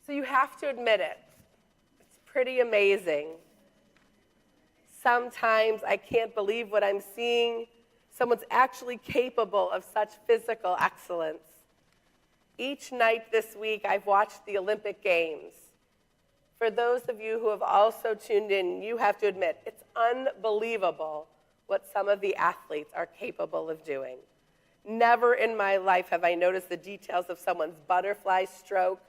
So you have to admit it. It's pretty amazing. Sometimes I can't believe what I'm seeing. Someone's actually capable of such physical excellence. Each night this week, I've watched the Olympic Games. For those of you who have also tuned in, you have to admit, it's unbelievable what some of the athletes are capable of doing. Never in my life have I noticed the details of someone's butterfly stroke,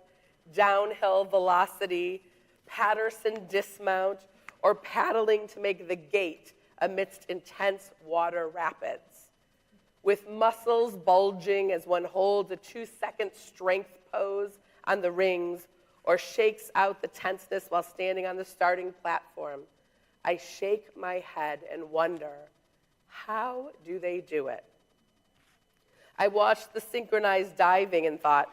downhill velocity, Patterson dismount, or paddling to make the gate amidst intense water rapids. With muscles bulging as one holds a 2-second strength pose on the rings or shakes out the tenseness while standing on the starting platform, I shake my head and wonder, how do they do it? I watched the synchronized diving and thought,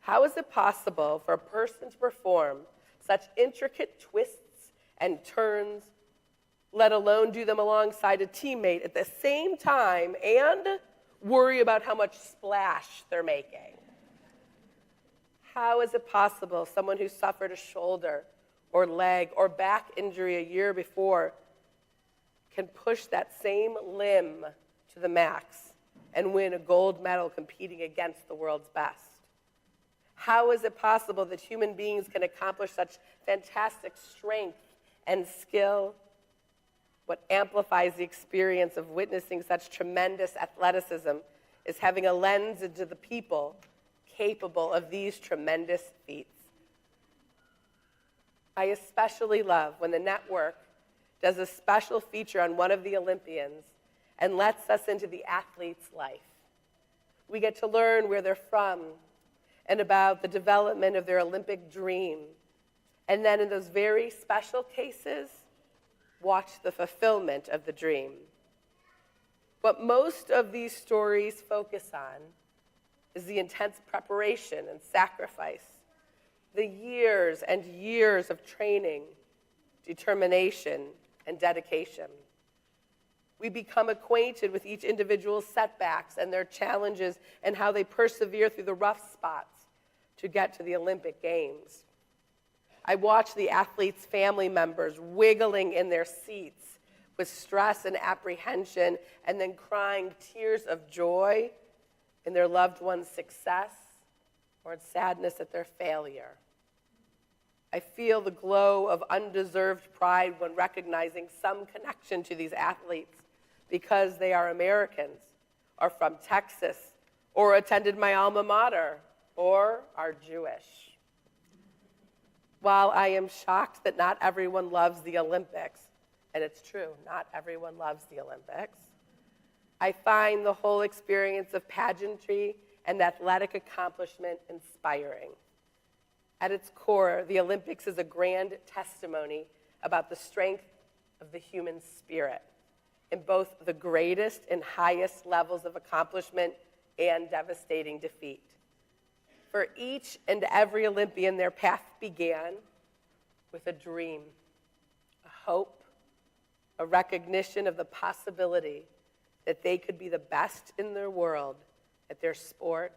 how is it possible for a person to perform such intricate twists and turns, let alone do them alongside a teammate at the same time and worry about how much splash they're making? How is it possible someone who suffered a shoulder or leg or back injury a year before can push that same limb to the max and win a gold medal competing against the world's best? How is it possible that human beings can accomplish such fantastic strength and skill? What amplifies the experience of witnessing such tremendous athleticism is having a lens into the people capable of these tremendous feats. I especially love when the network does a special feature on one of the Olympians and lets us into the athlete's life. We get to learn where they're from and about the development of their Olympic dream. And then in those very special cases, watch the fulfillment of the dream. What most of these stories focus on is the intense preparation and sacrifice, the years and years of training, determination, and dedication. We become acquainted with each individual's setbacks and their challenges and how they persevere through the rough spots to get to the Olympic Games. I watch the athletes' family members wiggling in their seats with stress and apprehension and then crying tears of joy in their loved one's success or in sadness at their failure. I feel the glow of undeserved pride when recognizing some connection to these athletes because they are Americans, are from Texas, or attended my alma mater, or are Jewish. While I am shocked that not everyone loves the Olympics, and it's true, not everyone loves the Olympics, I find the whole experience of pageantry and athletic accomplishment inspiring. At its core, the Olympics is a grand testimony about the strength of the human spirit in both the greatest and highest levels of accomplishment and devastating defeat. For each and every Olympian, their path began with a dream, a hope, a recognition of the possibility that they could be the best in their world at their sport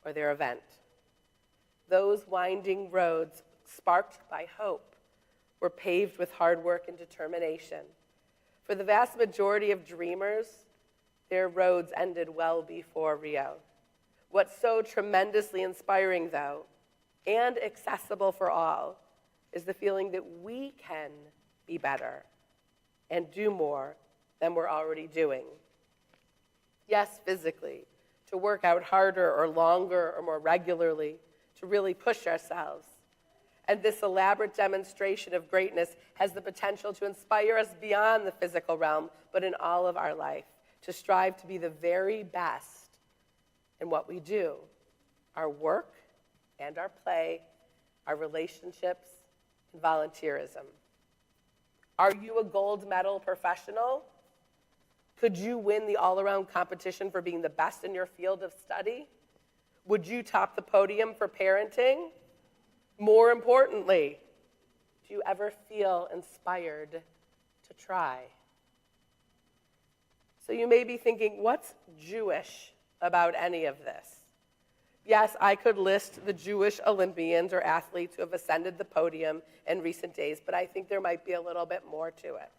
or their event. Those winding roads, sparked by hope, were paved with hard work and determination. For the vast majority of dreamers, their roads ended well before Rio. What's so tremendously inspiring, though, and accessible for all, is the feeling that we can be better and do more than we're already doing. Yes, physically, to work out harder or longer or more regularly, to really push ourselves. And this elaborate demonstration of greatness has the potential to inspire us beyond the physical realm, but in all of our life, to strive to be the very best in what we do, our work and our play, our relationships, and volunteerism. Are you a gold medal professional? Could you win the all-around competition for being the best in your field of study? Would you top the podium for parenting? More importantly, do you ever feel inspired to try? So you may be thinking, what's Jewish about any of this? Yes, I could list the Jewish Olympians or athletes who have ascended the podium in recent days, but I think there might be a little bit more to it.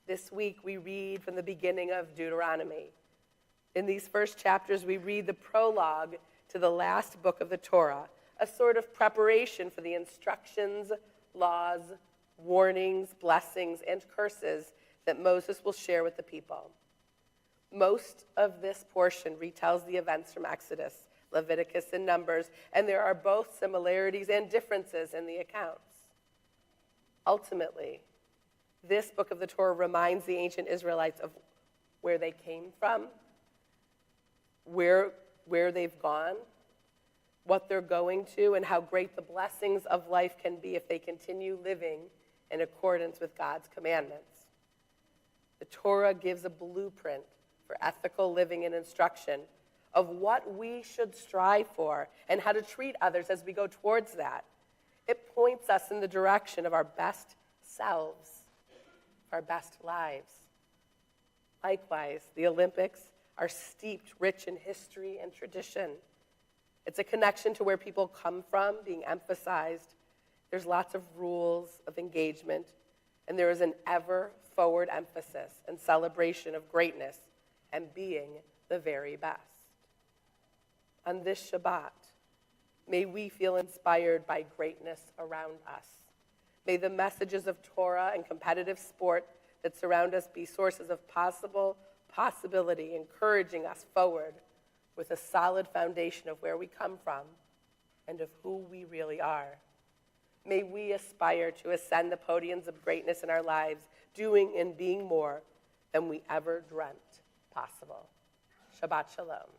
This week, we read from the beginning of Deuteronomy. In these first chapters, we read the prologue to the last book of the Torah, a sort of preparation for the instructions, laws, warnings, blessings, and curses that Moses will share with the people. Most of this portion retells the events from Exodus, Leviticus, and Numbers, and there are both similarities and differences in the accounts. Ultimately, this book of the Torah reminds the ancient Israelites of where they came from, where they've gone, what they're going to, and how great the blessings of life can be if they continue living in accordance with God's commandments. The Torah gives a blueprint for ethical living and instruction of what we should strive for and how to treat others as we go towards that. It points us in the direction of our best selves, our best lives. Likewise, the Olympics are steeped rich in history and tradition. It's a connection to where people come from being emphasized. There's lots of rules of engagement, and there is an ever-forward emphasis and celebration of greatness and being the very best. On this Shabbat, may we feel inspired by greatness around us. May the messages of Torah and competitive sport that surround us be sources of possibility, encouraging us forward with a solid foundation of where we come from and of who we really are. May we aspire to ascend the podiums of greatness in our lives, doing and being more than we ever dreamt possible. Shabbat Shalom.